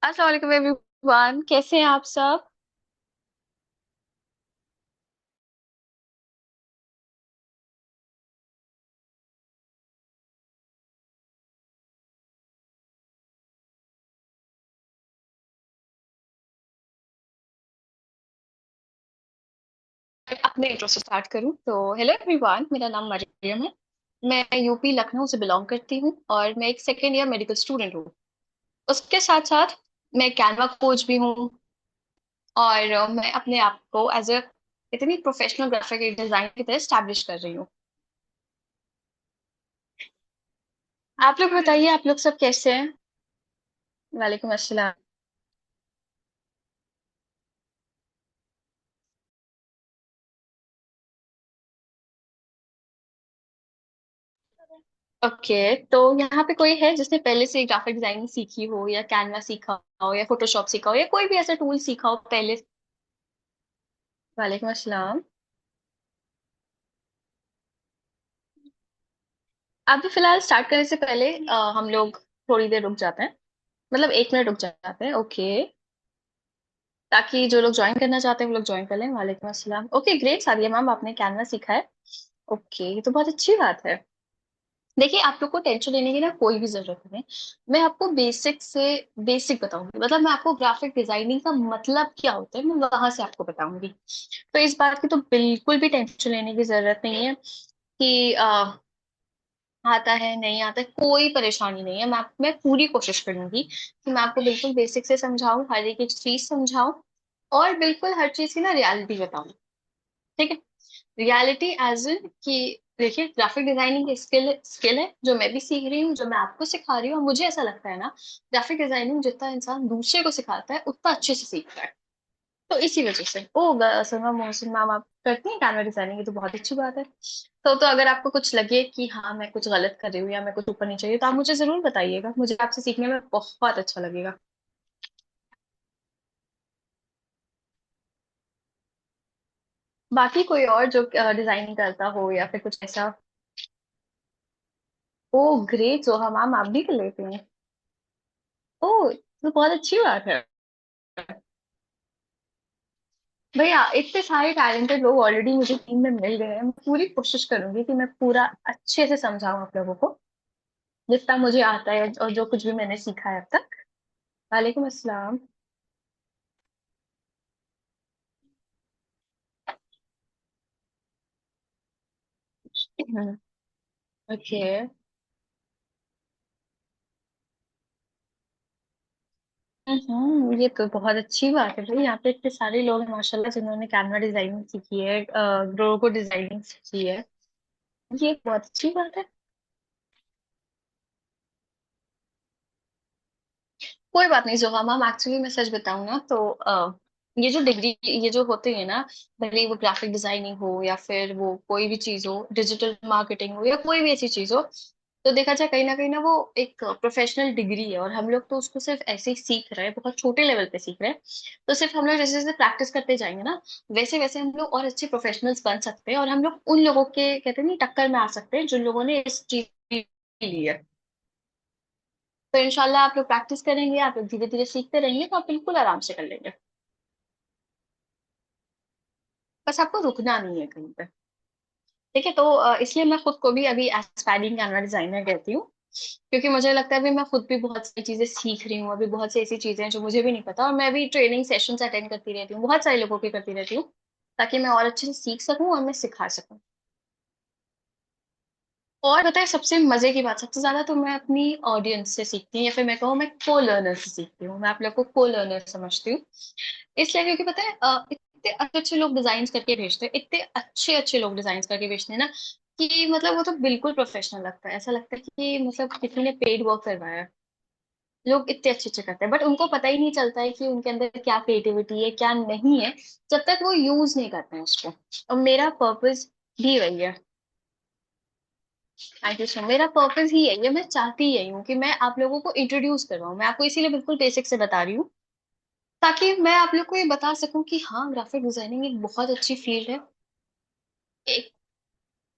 अस्सलाम वालेकुम एवरीवन, कैसे हैं आप सब। अपने इंट्रो से स्टार्ट करूं तो हेलो एवरीवन, मेरा नाम मरियम है। मैं यूपी लखनऊ से बिलोंग करती हूं और मैं एक सेकेंड ईयर मेडिकल स्टूडेंट हूं। उसके साथ साथ मैं कैनवा कोच भी हूं। और मैं अपने आप को एज अ इतनी प्रोफेशनल ग्राफिक डिजाइन की तरह स्टैब्लिश कर रही हूँ। आप लोग बताइए, आप लोग सब कैसे हैं। वालेकुम अस्सलाम। ओके, तो यहाँ पे कोई है जिसने पहले से ग्राफिक डिजाइनिंग सीखी हो, या कैनवा सीखा हो, या फोटोशॉप सीखा हो, या कोई भी ऐसा टूल सीखा हो पहले। वालेकुम अस्सलाम। अभी फिलहाल स्टार्ट करने से पहले हम लोग थोड़ी देर रुक जाते हैं। मतलब 1 मिनट रुक जाते हैं, ओके। ताकि जो लोग ज्वाइन करना चाहते हैं वो लोग ज्वाइन कर लें। वालेकुम अस्सलाम। ओके ग्रेट, सादिया मैम आपने कैनवा सीखा है। ओके, ये तो बहुत अच्छी बात है। देखिए, आप लोग को टेंशन लेने की ना कोई भी जरूरत नहीं। मैं आपको बेसिक से बेसिक बताऊंगी, मतलब मैं आपको ग्राफिक डिजाइनिंग का मतलब क्या होता है, मैं वहां से आपको बताऊंगी। तो इस बात की तो बिल्कुल भी टेंशन लेने की जरूरत नहीं है कि आता है नहीं आता है, कोई परेशानी नहीं है। मैं पूरी कोशिश करूंगी कि मैं आपको बिल्कुल बेसिक से समझाऊं, हर एक एक चीज समझाऊं, और बिल्कुल हर चीज की ना रियलिटी बताऊं। ठीक है। रियलिटी एज इन कि देखिए, ग्राफिक डिजाइनिंग की स्किल स्किल है जो मैं भी सीख रही हूँ, जो मैं आपको सिखा रही हूँ। और मुझे ऐसा लगता है ना, ग्राफिक डिजाइनिंग जितना इंसान दूसरे को सिखाता है उतना अच्छे से सीखता है। तो इसी वजह से सलमा मोहसिन मैम आप करती हैं कैनवा डिजाइनिंग, ये तो बहुत अच्छी बात है। तो अगर आपको कुछ लगे कि हाँ मैं कुछ गलत कर रही हूँ या मैं कुछ ऊपर नीचे, तो आप मुझे जरूर बताइएगा, मुझे आपसे सीखने में बहुत अच्छा लगेगा। बाकी कोई और जो डिजाइनिंग करता हो या फिर कुछ ऐसा। ओ ग्रेट, जो हम आप भी कर लेते हैं। ओ, तो बहुत अच्छी बात है। भैया, इतने सारे टैलेंटेड लोग ऑलरेडी मुझे टीम में मिल गए हैं। मैं पूरी कोशिश करूंगी कि मैं पूरा अच्छे से समझाऊं आप लोगों को, जितना मुझे आता है और जो कुछ भी मैंने सीखा है अब तक। वालेकुम अस्सलाम। ओके। ये तो बहुत अच्छी बात है भाई, यहाँ पे इतने सारे लोग हैं माशाल्लाह जिन्होंने कैनवा डिजाइनिंग सीखी है, लोगो डिजाइनिंग सीखी है। ये बहुत अच्छी बात है। कोई बात नहीं जोहा मैम, एक्चुअली मैं सच बताऊं ना तो ये जो डिग्री, ये जो होते हैं ना, भले ही वो ग्राफिक डिजाइनिंग हो या फिर वो कोई भी चीज हो, डिजिटल मार्केटिंग हो या कोई भी ऐसी चीज हो, तो देखा जाए कहीं ना वो एक प्रोफेशनल डिग्री है। और हम लोग तो उसको सिर्फ ऐसे ही सीख रहे हैं, बहुत छोटे लेवल पे सीख रहे हैं। तो सिर्फ हम लोग जैसे जैसे प्रैक्टिस करते जाएंगे ना, वैसे वैसे हम लोग और अच्छे प्रोफेशनल्स बन सकते हैं, और हम लोग उन लोगों के कहते हैं नहीं टक्कर में आ सकते हैं जिन लोगों ने इस चीज ली है। तो इंशाल्लाह आप लोग प्रैक्टिस करेंगे, आप लोग धीरे धीरे सीखते रहेंगे, तो आप बिल्कुल आराम से कर लेंगे। बस आपको रुकना नहीं है कहीं पे। ठीक है, तो इसलिए मैं खुद को भी अभी एस्पायरिंग कैनवा डिजाइनर कहती हूँ। क्योंकि मुझे लगता है अभी मैं खुद भी बहुत सारी चीजें सीख रही हूँ, अभी बहुत सी ऐसी चीजें हैं जो मुझे भी नहीं पता, और मैं भी ट्रेनिंग सेशंस अटेंड करती रहती हूँ, बहुत सारे लोगों की करती रहती हूँ, ताकि मैं और अच्छे से सीख सकूं और मैं सिखा सकूं। और बताए सबसे मजे की बात, सबसे ज्यादा तो मैं अपनी ऑडियंस से सीखती हूँ, या फिर मैं कहूँ मैं को लर्नर से सीखती हूँ। मैं आप लोग को लर्नर समझती हूँ, इसलिए क्योंकि पता है इतने अच्छे अच्छे लोग डिजाइन करके भेजते हैं, इतने अच्छे अच्छे लोग डिजाइन करके भेजते हैं ना, कि मतलब वो तो बिल्कुल प्रोफेशनल लगता है। ऐसा लगता है कि मतलब किसी ने पेड वर्क करवाया है। लोग इतने अच्छे अच्छे करते हैं, बट उनको पता ही नहीं चलता है कि उनके अंदर क्या क्रिएटिविटी है क्या नहीं है, जब तक वो यूज नहीं करते हैं उसको। और मेरा पर्पस भी वही है। थैंक यू सो, मेरा पर्पस ही है ये, मैं चाहती यही हूँ कि मैं आप लोगों को इंट्रोड्यूस करवाऊँ। मैं आपको इसीलिए बिल्कुल बेसिक से बता रही हूँ, ताकि मैं आप लोग को ये बता सकूं कि हाँ, ग्राफिक डिजाइनिंग एक बहुत अच्छी फील्ड है।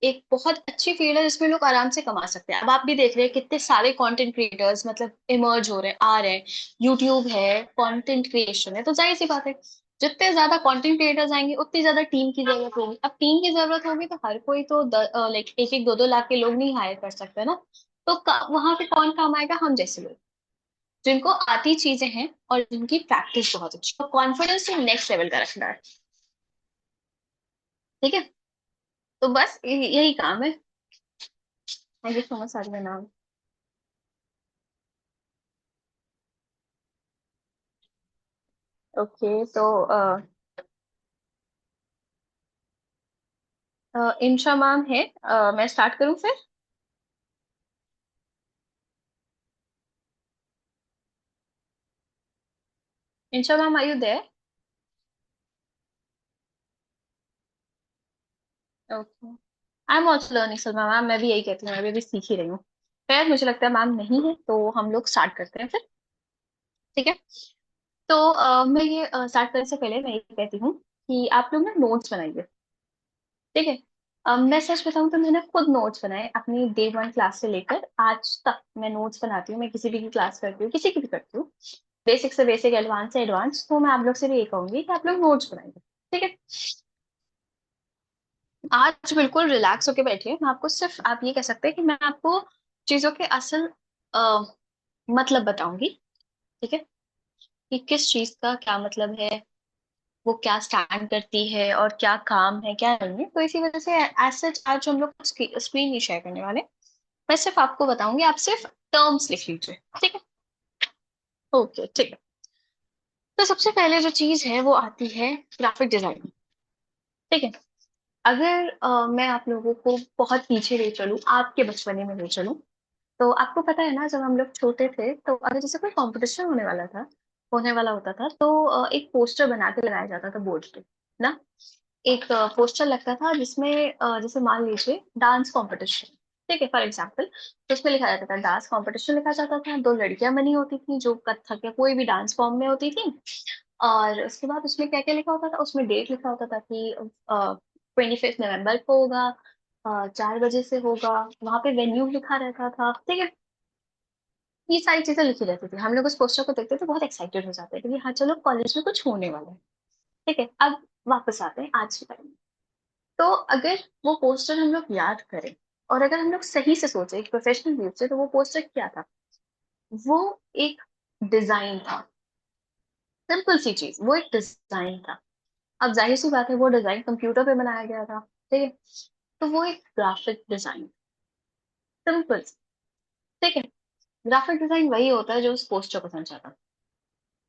एक बहुत अच्छी फील्ड है जिसमें लोग आराम से कमा सकते हैं। अब आप भी देख रहे हैं कितने सारे कंटेंट क्रिएटर्स मतलब इमर्ज हो रहे हैं, आ रहे हैं। यूट्यूब है, कंटेंट क्रिएशन है, तो जाहिर सी बात है जितने ज्यादा कंटेंट क्रिएटर्स आएंगे उतनी ज्यादा टीम की जरूरत होगी। अब टीम की जरूरत होगी तो हर कोई तो लाइक एक एक दो दो लाख के लोग नहीं हायर कर सकते ना। तो वहां पे कौन काम आएगा? हम जैसे लोग जिनको आती चीजें हैं और जिनकी प्रैक्टिस बहुत अच्छी, तो कॉन्फिडेंस नेक्स्ट लेवल का रखना है। ठीक है, तो बस यही काम है। Thank you so much Sajna. Okay, तो इंशा मैम है। मैं स्टार्ट करूं फिर? Insha ma'am, are you there? Okay. I am also learning Salma ma'am, मैं भी यही कहती हूँ, मैं भी अभी सीख ही रही हूँ। खैर मुझे लगता है मैम नहीं है, तो हम लोग स्टार्ट करते हैं फिर। ठीक है, तो मैं ये स्टार्ट करने से पहले मैं ये कहती हूँ कि आप लोग ना नोट्स बनाइए। ठीक है। मैं सच बताऊं तो मैंने खुद नोट्स बनाए अपनी डे वन क्लास से लेकर आज तक। मैं नोट्स बनाती हूँ, मैं किसी भी की क्लास करती हूँ, किसी की भी करती हूँ, बेसिक से बेसिक, एडवांस से एडवांस। तो मैं आप लोग से भी ये कहूंगी कि आप लोग नोट्स बनाइए। ठीक है। आज बिल्कुल रिलैक्स होके बैठिए। मैं आपको सिर्फ, आप ये कह सकते हैं कि मैं आपको चीजों के असल अ, मतलब बताऊंगी। ठीक है, कि किस चीज का क्या मतलब है, वो क्या स्टैंड करती है और क्या काम है क्या नहीं है। तो इसी वजह से एज सच आज हम लोग स्क्रीन नहीं शेयर करने वाले। मैं सिर्फ आपको बताऊंगी, आप सिर्फ टर्म्स लिख लीजिए। ठीक है। ओके, ठीक है। तो सबसे पहले जो चीज है वो आती है ग्राफिक डिजाइनिंग। ठीक है। अगर मैं आप लोगों को बहुत पीछे ले चलूं, आपके बचपने में ले चलूं, तो आपको पता है ना, जब हम लोग छोटे थे तो अगर जैसे कोई कंपटीशन होने वाला होता था, तो एक पोस्टर बना के लगाया जाता था बोर्ड पे ना। एक पोस्टर लगता था जिसमें जैसे मान लीजिए डांस कंपटीशन। ठीक है, फॉर एग्जाम्पल, तो उसमें लिखा जाता था डांस कंपटीशन, लिखा जाता था, दो लड़कियां बनी होती थी जो कथक या कोई भी डांस फॉर्म में होती थी। और उसके बाद उसमें क्या क्या लिखा होता था? उसमें डेट लिखा होता था कि 25 नवंबर को होगा, 4 बजे से होगा। वहां पे वेन्यू लिखा रहता था। ठीक है, ये सारी चीजें लिखी रहती थी। हम लोग उस पोस्टर को देखते थे, बहुत एक्साइटेड हो जाते थे कि हाँ चलो कॉलेज में कुछ होने वाला है। ठीक है, अब वापस आते हैं आज के टाइम। तो अगर वो पोस्टर हम लोग याद करें और अगर हम लोग सही से सोचे प्रोफेशनल व्यू से, तो वो पोस्टर क्या था? वो एक डिजाइन था। सिंपल सी चीज, वो एक डिजाइन था। अब जाहिर सी बात है वो डिजाइन कंप्यूटर पे बनाया गया था। ठीक है, तो वो एक ग्राफिक डिजाइन, सिंपल। ठीक है, ग्राफिक डिजाइन वही होता है जो उस पोस्टर को समझाता।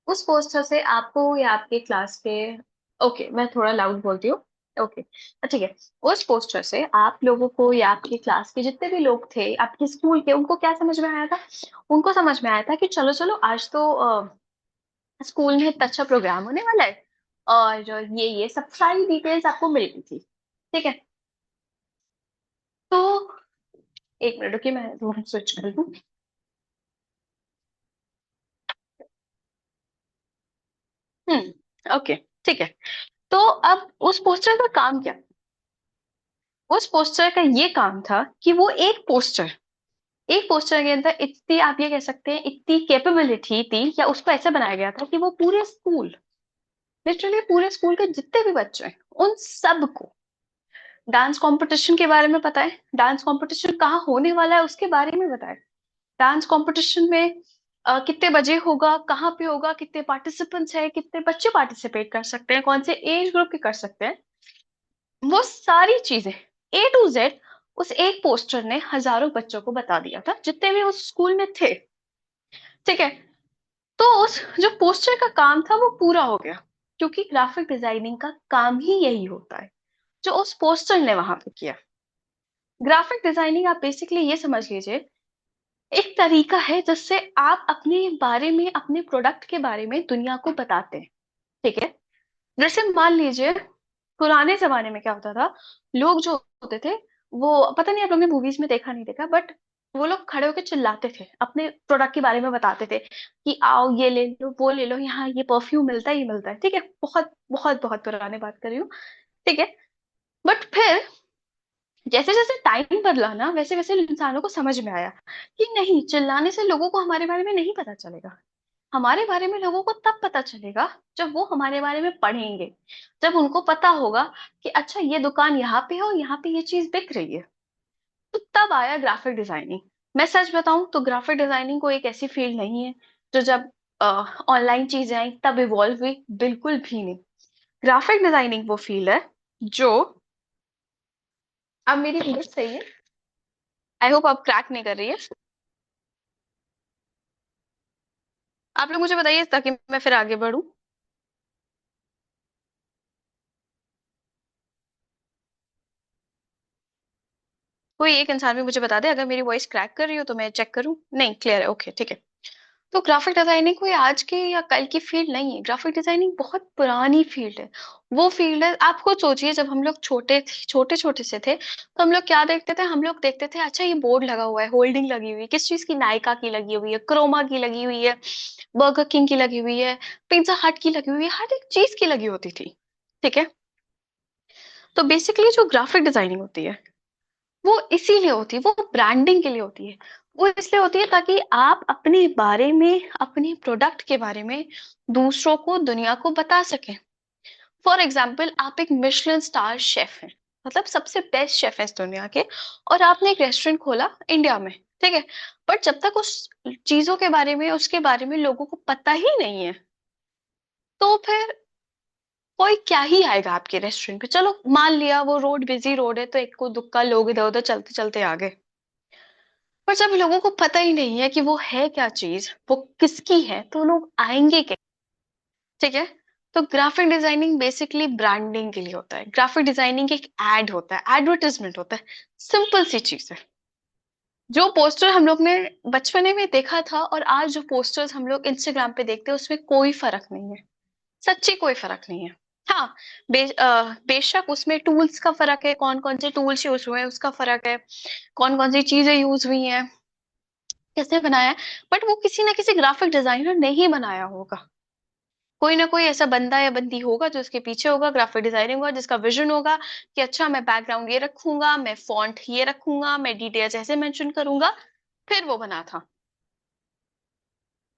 उस पोस्टर से आपको या आपके क्लास के, ओके मैं थोड़ा लाउड बोलती हूँ। ओके, ठीक है। उस पोस्टर से आप लोगों को या आपकी क्लास के जितने भी लोग थे आपके स्कूल के, उनको क्या समझ में आया था? उनको समझ में आया था कि चलो चलो आज तो स्कूल में इतना अच्छा प्रोग्राम होने वाला है। और ये सब सारी डिटेल्स आपको मिल गई थी। ठीक है, तो एक मिनट रुकिए, मैं रूम स्विच कर दूं। ओके, ठीक है। तो अब उस पोस्टर का काम क्या? उस पोस्टर का ये काम था कि वो एक पोस्टर के अंदर इतनी, आप ये कह सकते हैं इतनी कैपेबिलिटी थी, या उसको ऐसे बनाया गया था कि वो पूरे स्कूल, लिटरली पूरे स्कूल के जितने भी बच्चे हैं उन सबको डांस कंपटीशन के बारे में पता है, डांस कंपटीशन कहाँ होने वाला है उसके बारे में पता है, डांस कंपटीशन में कितने बजे होगा, कहाँ पे होगा, कितने पार्टिसिपेंट्स है, कितने बच्चे पार्टिसिपेट कर सकते हैं, कौन से एज ग्रुप के कर सकते हैं, वो सारी चीजें A to Z उस एक पोस्टर ने हजारों बच्चों को बता दिया था जितने भी उस स्कूल में थे। ठीक है, तो उस जो पोस्टर का काम था वो पूरा हो गया, क्योंकि ग्राफिक डिजाइनिंग का काम ही यही होता है जो उस पोस्टर ने वहां पे किया। ग्राफिक डिजाइनिंग आप बेसिकली ये समझ लीजिए, एक तरीका है जिससे आप अपने बारे में, अपने प्रोडक्ट के बारे में दुनिया को बताते हैं। ठीक है, जैसे मान लीजिए पुराने जमाने में क्या होता था, लोग जो होते थे, वो पता नहीं आप लोग ने मूवीज में देखा नहीं देखा, बट वो लोग खड़े होकर चिल्लाते थे, अपने प्रोडक्ट के बारे में बताते थे कि आओ ये ले लो वो ले लो, यहाँ ये परफ्यूम मिलता है ये मिलता है। ठीक है, बहुत बहुत बहुत पुराने बात कर रही हूँ। ठीक है, बट फिर जैसे जैसे टाइम बदला ना, वैसे वैसे इंसानों को समझ में आया कि नहीं, चिल्लाने से लोगों को हमारे बारे में नहीं पता चलेगा। हमारे बारे में लोगों को तब पता चलेगा जब वो हमारे बारे में पढ़ेंगे, जब उनको पता होगा कि अच्छा ये दुकान यहाँ पे है और यहाँ पे ये चीज बिक रही है। तो तब आया ग्राफिक डिजाइनिंग। मैं सच बताऊं तो ग्राफिक डिजाइनिंग को एक ऐसी फील्ड नहीं है जो जब ऑनलाइन चीजें आई तब इवॉल्व हुई, बिल्कुल भी नहीं। ग्राफिक डिजाइनिंग वो फील्ड है जो, अब मेरी इंग्लिश सही है, आई होप आप क्रैक नहीं कर रही है। आप लोग मुझे बताइए ताकि मैं फिर आगे बढ़ूं। कोई एक इंसान भी मुझे बता दे, अगर मेरी वॉइस क्रैक कर रही हो तो मैं चेक करूं। नहीं, क्लियर है, ओके ठीक है। तो ग्राफिक डिजाइनिंग कोई आज की या कल की फील्ड नहीं है, ग्राफिक डिजाइनिंग बहुत पुरानी फील्ड है। वो फील्ड है, आप खुद सोचिए, जब हम लोग छोटे छोटे से थे तो हम लोग क्या देखते थे, हम लोग देखते थे अच्छा ये बोर्ड लगा हुआ है, होल्डिंग लगी हुई है, किस चीज की, नायका की लगी हुई है, क्रोमा की लगी हुई है, बर्गर किंग की लगी हुई है, पिज्जा हट की लगी हुई है, हर एक चीज की लगी होती थी। ठीक है। तो बेसिकली जो ग्राफिक डिजाइनिंग होती है वो इसीलिए होती है, वो ब्रांडिंग के लिए होती है। वो इसलिए होती है ताकि आप अपने बारे में, अपने प्रोडक्ट के बारे में दूसरों को, दुनिया को बता सकें। फॉर एग्जाम्पल, आप एक मिशेलिन स्टार शेफ हैं, मतलब सबसे बेस्ट शेफ है इस दुनिया के, और आपने एक रेस्टोरेंट खोला इंडिया में। ठीक है। बट जब तक उस चीजों के बारे में, उसके बारे में लोगों को पता ही नहीं है, तो फिर कोई क्या ही आएगा आपके रेस्टोरेंट पे। चलो मान लिया वो रोड बिजी रोड है तो एक को दुक्का लोग इधर उधर चलते चलते आ गए, पर जब लोगों को पता ही नहीं है कि वो है क्या चीज, वो किसकी है, तो लोग आएंगे क्या। ठीक है। तो ग्राफिक डिजाइनिंग बेसिकली ब्रांडिंग के लिए होता है। ग्राफिक डिजाइनिंग एक एड होता है, एडवर्टाइजमेंट होता है। सिंपल सी चीज है। जो पोस्टर हम लोग ने बचपने में देखा था और आज जो पोस्टर्स हम लोग इंस्टाग्राम पे देखते हैं उसमें कोई फर्क नहीं है। सच्ची कोई फर्क नहीं है। हाँ, बेशक उसमें टूल्स का फर्क है, कौन कौन से टूल्स यूज हुए हैं उसका फर्क है, कौन कौन सी चीजें यूज हुई हैं, कैसे बनाया है। बट वो किसी ना किसी ग्राफिक डिजाइनर ने ही बनाया होगा। कोई ना कोई ऐसा बंदा या बंदी होगा जो उसके पीछे होगा, ग्राफिक डिजाइनिंग होगा, जिसका विजन होगा कि अच्छा मैं बैकग्राउंड ये रखूंगा, मैं फॉन्ट ये रखूंगा, मैं डिटेल्स ऐसे मेंशन करूंगा, फिर वो बना था।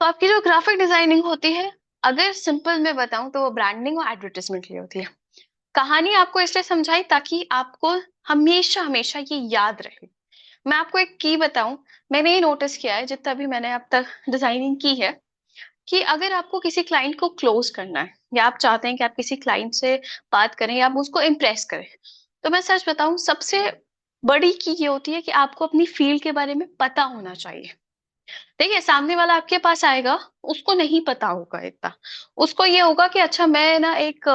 तो आपकी जो ग्राफिक डिजाइनिंग होती है, अगर सिंपल में बताऊं तो वो ब्रांडिंग और एडवर्टाइजमेंट के लिए होती है। कहानी आपको इसलिए समझाई ताकि आपको हमेशा हमेशा ये याद रहे। मैं आपको एक की बताऊं, मैंने ये नोटिस किया है जितना भी मैंने अब तक डिजाइनिंग की है, कि अगर आपको किसी क्लाइंट को क्लोज करना है, या आप चाहते हैं कि आप किसी क्लाइंट से बात करें या आप उसको इम्प्रेस करें, तो मैं सच बताऊं सबसे बड़ी की ये होती है कि आपको अपनी फील्ड के बारे में पता होना चाहिए। देखिए, सामने वाला आपके पास आएगा, उसको नहीं पता होगा इतना। उसको ये होगा कि अच्छा मैं ना एक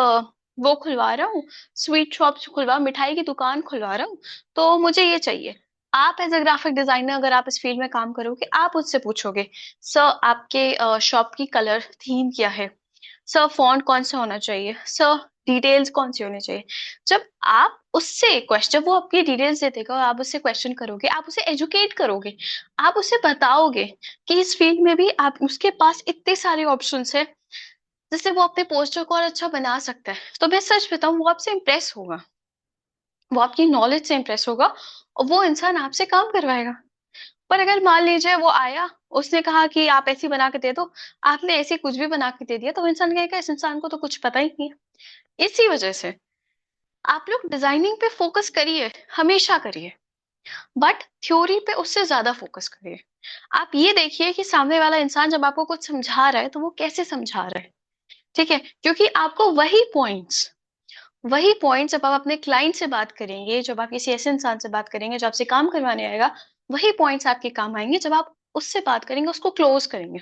वो खुलवा रहा हूँ, स्वीट शॉप खुलवा, मिठाई की दुकान खुलवा रहा हूँ, तो मुझे ये चाहिए। आप एज अ ग्राफिक डिजाइनर अगर आप इस फील्ड में काम करोगे, आप उससे पूछोगे सर आपके शॉप की कलर थीम क्या है, सर फॉन्ट कौन सा होना चाहिए, सर डिटेल्स कौन सी होनी चाहिए। जब आप उससे क्वेश्चन, वो आपकी डिटेल्स दे देगा और आप उससे क्वेश्चन करोगे, आप उसे एजुकेट करोगे, आप उसे बताओगे कि इस फील्ड में भी आप, उसके पास इतने सारे ऑप्शंस है जिससे वो अपने पोस्टर को और अच्छा बना सकता है, तो मैं सच बताऊं वो आपसे इम्प्रेस होगा, वो आपकी नॉलेज से इम्प्रेस होगा, और वो इंसान आपसे काम करवाएगा। पर अगर मान लीजिए वो आया, उसने कहा कि आप ऐसी बना के दे दो, आपने ऐसे कुछ भी बना के दे दिया, तो इंसान कहेगा इस इंसान को तो कुछ पता ही नहीं है। इसी वजह से आप लोग डिजाइनिंग पे फोकस करिए, हमेशा करिए, बट थ्योरी पे उससे ज्यादा फोकस करिए। आप ये देखिए कि सामने वाला इंसान जब आपको कुछ समझा रहा है तो वो कैसे समझा रहा है। ठीक है, क्योंकि आपको वही पॉइंट्स जब आप अपने क्लाइंट से बात करेंगे, जब आप किसी ऐसे इंसान से बात करेंगे जो आपसे काम करवाने आएगा, वही पॉइंट्स आपके काम आएंगे जब आप उससे बात करेंगे, उसको क्लोज करेंगे।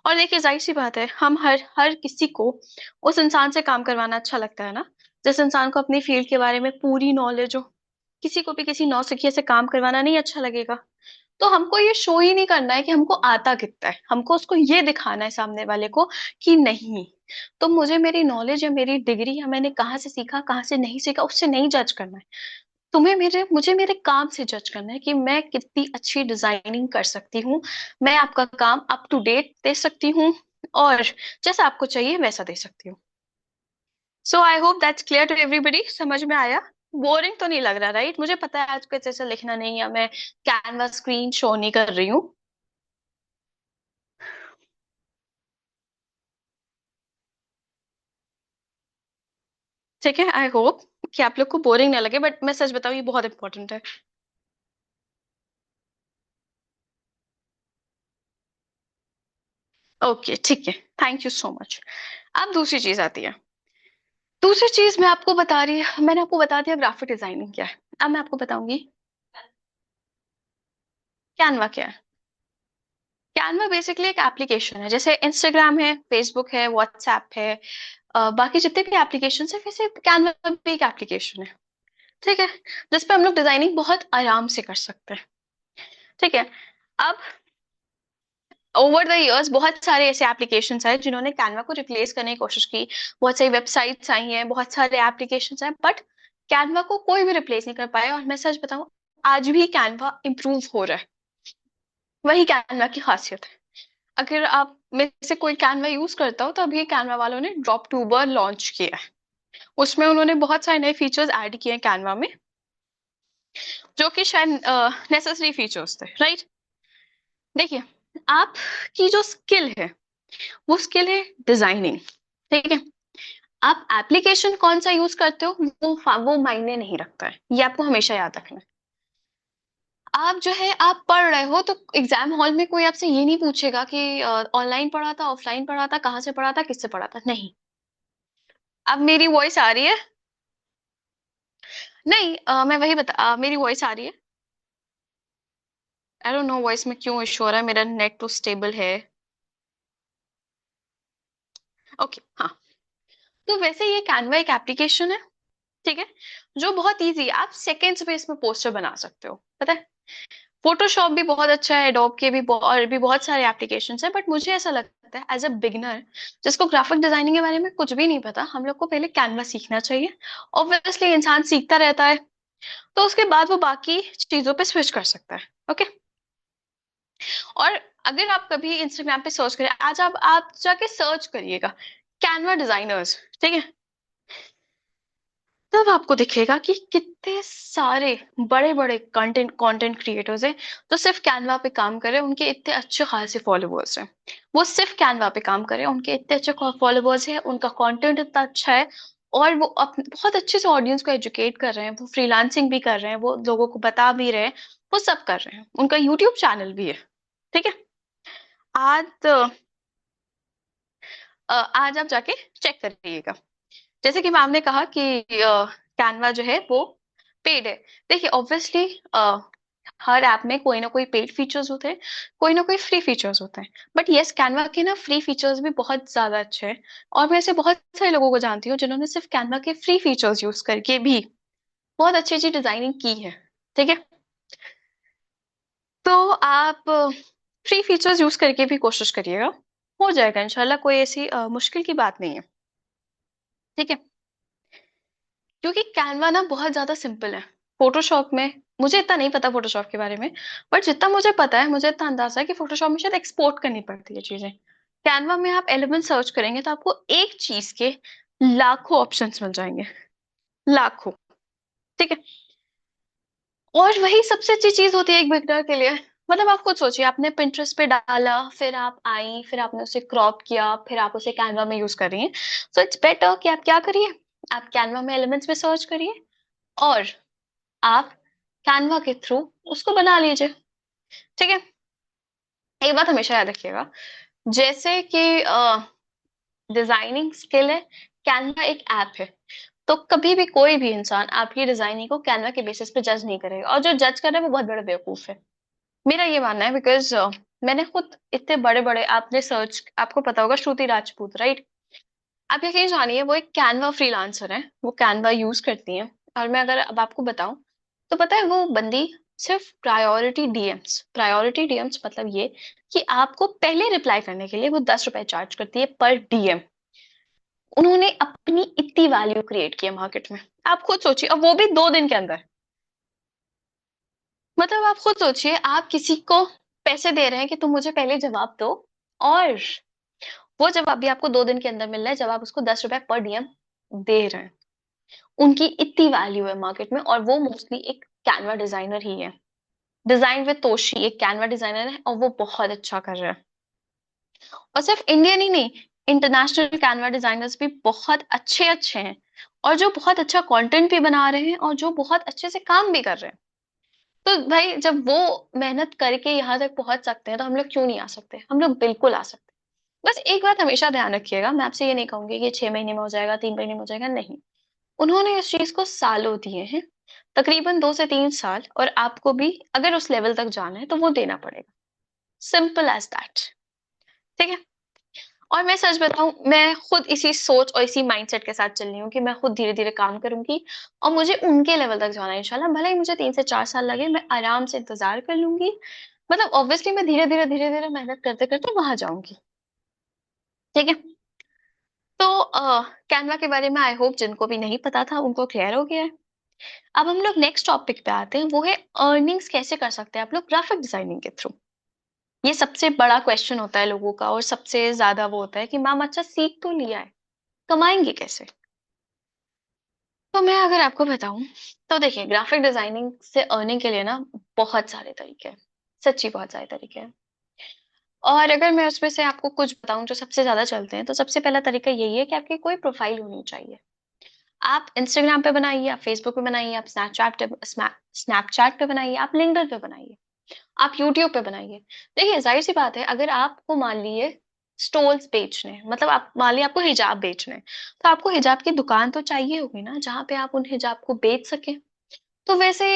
और देखिए, जाहिर सी बात है, हम हर हर किसी को उस इंसान से काम करवाना अच्छा लगता है ना, जिस इंसान को अपनी फील्ड के बारे में पूरी नॉलेज हो। किसी को भी किसी नौसिखिए से काम करवाना नहीं अच्छा लगेगा। तो हमको ये शो ही नहीं करना है कि हमको आता कितना है, हमको उसको ये दिखाना है सामने वाले को कि नहीं, तो मुझे मेरी नॉलेज या मेरी डिग्री या मैंने कहाँ से सीखा कहाँ से नहीं सीखा उससे नहीं जज करना है। तुम्हें मेरे मुझे मेरे काम से जज करना है कि मैं कितनी अच्छी डिजाइनिंग कर सकती हूँ, मैं आपका काम अप टू डेट दे सकती हूँ, और जैसा आपको चाहिए वैसा दे सकती हूँ। So I hope that's clear to everybody, समझ में आया। बोरिंग तो नहीं लग रहा, राइट? मुझे पता है आज कुछ ऐसा लिखना नहीं है, मैं कैनवा स्क्रीन शो नहीं कर रही हूँ। ठीक है, आई होप कि आप लोग को बोरिंग ना लगे, बट मैं सच बताऊं ये बहुत इंपॉर्टेंट है। ओके ठीक है, थैंक यू सो मच। अब दूसरी चीज आती है। दूसरी चीज मैं आपको बता रही, मैंने आपको बता दिया ग्राफिक डिजाइनिंग क्या है। अब मैं आपको बताऊंगी कैनवा क्या है। कैनवा बेसिकली एक एप्लीकेशन है, जैसे इंस्टाग्राम है, फेसबुक है, व्हाट्सएप है, बाकी जितने भी एप्लीकेशन है, वैसे कैनवा भी एक एप्लीकेशन है। ठीक है, जिसपे हम लोग डिजाइनिंग बहुत आराम से कर सकते हैं। ठीक है। अब ओवर द इयर्स बहुत सारे ऐसे एप्लीकेशंस हैं जिन्होंने कैनवा को रिप्लेस करने की कोशिश की। बहुत सारी वेबसाइट्स आई हैं, बहुत सारे एप्लीकेशंस हैं, बट कैनवा को कोई भी रिप्लेस नहीं कर पाया। और मैं सच बताऊं, आज भी कैनवा इम्प्रूव हो रहा है। वही कैनवा की खासियत है। अगर आप में से कोई कैनवा यूज करता हो तो अभी कैनवा वालों ने ड्रॉप टूबर लॉन्च किया है। उसमें उन्होंने बहुत सारे नए फीचर्स ऐड किए हैं कैनवा में, जो कि शायद नेसेसरी फीचर्स थे, राइट? देखिए, आपकी जो स्किल है वो स्किल है डिजाइनिंग। ठीक है। आप एप्लीकेशन कौन सा यूज करते हो वो मायने नहीं रखता है, ये आपको हमेशा याद रखना है। आप जो है आप पढ़ रहे हो तो एग्जाम हॉल में कोई आपसे ये नहीं पूछेगा कि ऑनलाइन पढ़ा था, ऑफलाइन पढ़ा था, कहाँ से पढ़ा था, किससे पढ़ा था, नहीं। अब मेरी वॉइस आ रही है? नहीं, मैं वही मेरी वॉइस आ रही है? आई डोंट नो वॉइस में क्यों इशू हो रहा है, मेरा नेट तो स्टेबल है। ओके, हाँ। तो वैसे ये कैनवा एक एप्लीकेशन है, ठीक है, जो बहुत इजी है। आप सेकेंड्स में इसमें पोस्टर बना सकते हो, पता है। फोटोशॉप भी बहुत अच्छा है, एडोब के भी और भी बहुत सारे एप्लीकेशंस हैं, बट मुझे ऐसा लगता है एज अ बिगनर जिसको ग्राफिक डिजाइनिंग के बारे में कुछ भी नहीं पता, हम लोग को पहले कैनवा सीखना चाहिए। ऑब्वियसली इंसान सीखता रहता है, तो उसके बाद वो बाकी चीजों पे स्विच कर सकता है। ओके। और अगर आप कभी इंस्टाग्राम पे सर्च करें, आज आप जाके सर्च करिएगा कैनवा डिजाइनर्स, ठीक है, तब आपको दिखेगा कि कितने सारे बड़े बड़े कंटेंट कंटेंट क्रिएटर्स हैं जो सिर्फ कैनवा पे काम कर रहे हैं, उनके इतने अच्छे खासे फॉलोवर्स हैं। वो सिर्फ कैनवा पे काम कर रहे हैं, उनके इतने अच्छे फॉलोवर्स हैं, उनका कंटेंट इतना अच्छा है, और वो बहुत अच्छे से ऑडियंस को एजुकेट कर रहे हैं, वो फ्रीलांसिंग भी कर रहे हैं, वो लोगों को बता भी रहे हैं, वो सब कर रहे हैं। उनका यूट्यूब चैनल भी है। ठीक है। आज आज आप जाके चेक करिएगा। जैसे कि मैम ने कहा कि कैनवा जो है वो पेड है। देखिए, ऑब्वियसली हर ऐप में कोई ना कोई पेड फीचर्स होते हैं, कोई ना कोई फ्री फीचर्स होते हैं, बट यस, कैनवा के ना फ्री फीचर्स भी बहुत ज्यादा अच्छे हैं। और मैं ऐसे बहुत सारे लोगों को जानती हूँ जिन्होंने सिर्फ कैनवा के फ्री फीचर्स यूज करके भी बहुत अच्छी अच्छी डिजाइनिंग की है। ठीक है। तो आप फ्री फीचर्स यूज करके भी कोशिश करिएगा, हो जाएगा इंशाल्लाह, कोई ऐसी मुश्किल की बात नहीं है। ठीक है। क्योंकि कैनवा ना बहुत ज्यादा सिंपल है। फोटोशॉप में मुझे इतना नहीं पता फोटोशॉप के बारे में, बट जितना मुझे पता है, मुझे इतना अंदाजा है कि फोटोशॉप में शायद एक्सपोर्ट करनी पड़ती है चीजें। कैनवा में आप एलिमेंट सर्च करेंगे तो आपको एक चीज के लाखों ऑप्शंस मिल जाएंगे, लाखों। ठीक है। और वही सबसे अच्छी चीज होती है एक बिगनर के लिए। मतलब आप खुद सोचिए, आपने पिंटरेस्ट पे डाला, फिर आप आई, फिर आपने उसे क्रॉप किया, फिर आप उसे कैनवा में यूज कर रही हैं। सो इट्स बेटर कि आप क्या करिए, आप कैनवा में एलिमेंट्स में सर्च करिए, और आप कैनवा के थ्रू उसको बना लीजिए। ठीक है। एक बात हमेशा याद रखिएगा, जैसे कि डिजाइनिंग स्किल है, कैनवा एक ऐप है, तो कभी भी कोई भी इंसान आपकी डिजाइनिंग को कैनवा के बेसिस पे जज नहीं करेगा, और जो जज कर रहा है वो बहुत बड़ा बेवकूफ है। मेरा ये मानना है, बिकॉज मैंने खुद इतने बड़े बड़े, आपने सर्च, आपको पता होगा श्रुति राजपूत, राइट? आप यकीन जानिए, वो एक कैनवा फ्रीलांसर है, वो कैनवा यूज करती हैं। और मैं अगर अब आपको बताऊं, तो पता है वो बंदी सिर्फ प्रायोरिटी डीएम्स मतलब ये कि आपको पहले रिप्लाई करने के लिए वो 10 रुपए चार्ज करती है पर डीएम। उन्होंने अपनी इतनी वैल्यू क्रिएट की है मार्केट में। आप खुद सोचिए, और वो भी 2 दिन के अंदर। मतलब आप खुद सोचिए, आप किसी को पैसे दे रहे हैं कि तुम मुझे पहले जवाब दो, और वो जवाब भी आपको 2 दिन के अंदर मिल रहा है, जब आप उसको 10 रुपए पर डीएम दे रहे हैं। उनकी इतनी वैल्यू है मार्केट में, और वो मोस्टली एक कैनवा डिजाइनर ही है। डिजाइन विद तोशी एक कैनवा डिजाइनर है, और वो बहुत अच्छा कर रहा है। और सिर्फ इंडियन ही नहीं, इंटरनेशनल कैनवा डिजाइनर्स भी बहुत अच्छे अच्छे हैं, और जो बहुत अच्छा कंटेंट भी बना रहे हैं, और जो बहुत अच्छे से काम भी कर रहे हैं। तो भाई जब वो मेहनत करके यहाँ तक पहुंच सकते हैं, तो हम लोग क्यों नहीं आ सकते? हम लोग बिल्कुल आ सकते हैं। बस एक बात हमेशा ध्यान रखिएगा, मैं आपसे ये नहीं कहूंगी कि 6 महीने में हो जाएगा, 3 महीने में हो जाएगा, नहीं। उन्होंने इस चीज को सालों दिए हैं, तकरीबन 2 से 3 साल, और आपको भी अगर उस लेवल तक जाना है तो वो देना पड़ेगा। Simple as that. ठीक है। और मैं सच बताऊं, मैं खुद इसी सोच और इसी माइंडसेट के साथ चल रही हूँ कि मैं खुद धीरे धीरे काम करूंगी, और मुझे उनके लेवल तक जाना है इंशाल्लाह। भले ही मुझे 3 से 4 साल लगे, मैं आराम से इंतजार कर लूंगी। मतलब ऑब्वियसली मैं धीरे धीरे मेहनत करते करते वहां जाऊंगी। ठीक है। तो कैनवा के बारे में आई होप जिनको भी नहीं पता था उनको क्लियर हो गया है। अब हम लोग नेक्स्ट टॉपिक पे आते हैं, वो है अर्निंग्स कैसे कर सकते हैं आप लोग ग्राफिक डिजाइनिंग के थ्रू। ये सबसे बड़ा क्वेश्चन होता है लोगों का, और सबसे ज्यादा वो होता है कि मैम अच्छा सीख तो लिया है, कमाएंगे कैसे? तो मैं अगर आपको बताऊं, तो देखिए ग्राफिक डिजाइनिंग से अर्निंग के लिए ना बहुत सारे तरीके हैं, सच्ची बहुत सारे तरीके हैं। और अगर मैं उसमें से आपको कुछ बताऊं जो सबसे ज्यादा चलते हैं, तो सबसे पहला तरीका यही है कि आपकी कोई प्रोफाइल होनी चाहिए। आप इंस्टाग्राम पे बनाइए, आप फेसबुक पे बनाइए, आप स्नैपचैट पे बनाइए, आप लिंक्डइन पे बनाइए, आप यूट्यूब पे बनाइए। देखिए जाहिर सी बात है, अगर आपको मान लिए स्टोल्स बेचने हैं, मतलब आप मान लिए आपको हिजाब बेचने हैं, तो आपको हिजाब की दुकान तो चाहिए होगी ना, जहाँ पे आप उन हिजाब को बेच सके। तो वैसे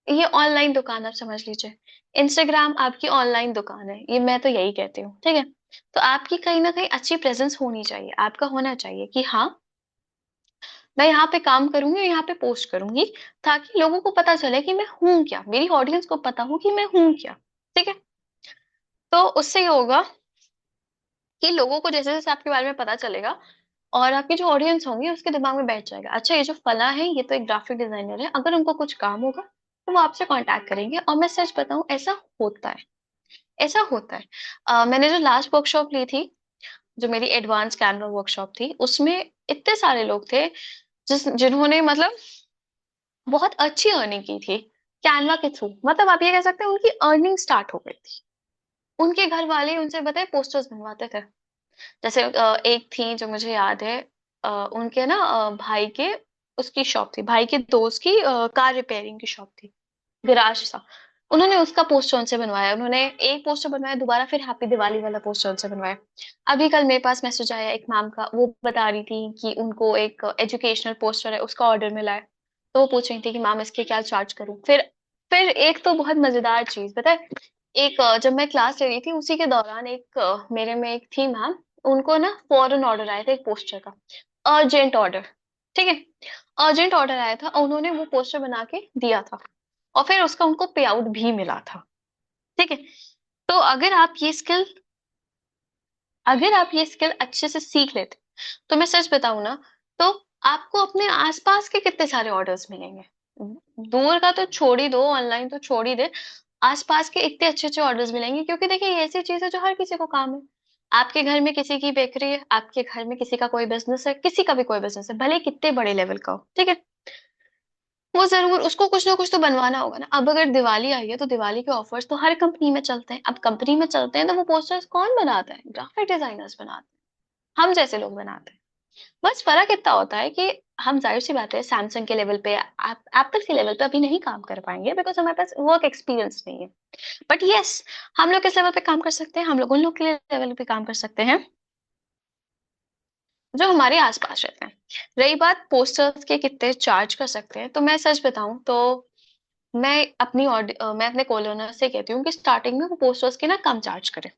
ये ऑनलाइन दुकान आप समझ लीजिए, इंस्टाग्राम आपकी ऑनलाइन दुकान है, ये मैं तो यही कहती हूँ। ठीक है। तो आपकी कहीं ना कहीं अच्छी प्रेजेंस होनी चाहिए, आपका होना चाहिए कि हाँ मैं यहाँ पे काम करूंगी और यहाँ पे पोस्ट करूंगी, ताकि लोगों को पता चले कि मैं हूँ क्या, मेरी ऑडियंस को पता हो कि मैं हूँ क्या। ठीक है। तो उससे ये होगा कि लोगों को जैसे जैसे आपके बारे में पता चलेगा, और आपकी जो ऑडियंस होंगी उसके दिमाग में बैठ जाएगा, अच्छा ये जो फला है ये तो एक ग्राफिक डिजाइनर है, अगर उनको कुछ काम होगा तो वो आपसे कांटेक्ट करेंगे। और मैं सच बताऊं, ऐसा होता है, ऐसा होता है। मैंने जो लास्ट वर्कशॉप ली थी, जो मेरी एडवांस कैमरा वर्कशॉप थी, उसमें इतने सारे लोग थे जिन्होंने मतलब बहुत अच्छी अर्निंग की थी कैनवा के थ्रू। मतलब आप ये कह सकते हैं उनकी अर्निंग स्टार्ट हो गई थी। उनके घर वाले उनसे बताए पोस्टर्स बनवाते थे। जैसे एक थी जो मुझे याद है, उनके ना भाई के उसकी शॉप थी, भाई के दोस्त की कार रिपेयरिंग की शॉप थी, गैराज था। उन्होंने उसका पोस्टर उनसे बनवाया, उन्होंने एक पोस्टर बनवाया, दोबारा फिर हैप्पी दिवाली वाला पोस्टर उनसे बनवाया। अभी कल मेरे पास मैसेज आया एक मैम का, वो बता रही थी कि उनको एक एजुकेशनल पोस्टर है उसका ऑर्डर मिला है। तो वो पूछ रही थी कि मैम इसके क्या चार्ज करूं। फिर एक तो बहुत मजेदार चीज पता है, एक जब मैं क्लास ले रही थी उसी के दौरान एक मेरे में एक थी मैम, उनको ना फॉरन ऑर्डर आया था एक पोस्टर का, अर्जेंट ऑर्डर। ठीक है। अर्जेंट ऑर्डर आया था और उन्होंने वो पोस्टर बना के दिया था, और फिर उसका उनको पे आउट भी मिला था। ठीक है। तो अगर आप ये स्किल अच्छे से सीख लेते, तो मैं सच बताऊं ना, तो आपको अपने आसपास के कितने सारे ऑर्डर्स मिलेंगे। दूर का तो छोड़ ही दो, ऑनलाइन तो छोड़ ही दे, आसपास के इतने अच्छे अच्छे ऑर्डर्स मिलेंगे, क्योंकि देखिए ये ऐसी चीज है जो हर किसी को काम है। आपके घर में किसी की बेकरी है, आपके घर में किसी का कोई बिजनेस है, किसी का भी कोई बिजनेस है, भले कितने बड़े लेवल का हो। ठीक है। वो जरूर उसको कुछ ना कुछ तो बनवाना होगा ना। अब अगर दिवाली आई है, तो दिवाली के ऑफर्स तो हर कंपनी में चलते हैं। अब कंपनी में चलते हैं तो वो पोस्टर्स कौन बनाता है? ग्राफिक डिजाइनर्स बनाते हैं, हम जैसे लोग बनाते हैं। बस फर्क इतना होता है कि हम जाहिर सी बात है सैमसंग के लेवल पे, एप्पल के लेवल पे अभी नहीं काम कर पाएंगे, बिकॉज हमारे पास वर्क एक्सपीरियंस नहीं है। बट यस, हम लोग किस लेवल पे काम कर सकते हैं? हम लोग उन लोग के लेवल पे काम कर सकते हैं जो हमारे आसपास रहते हैं। रही बात पोस्टर्स के कितने चार्ज कर सकते हैं, तो मैं सच बताऊं तो मैं अपने कोलोनर से कहती हूँ कि स्टार्टिंग में वो पोस्टर्स के ना कम चार्ज करें,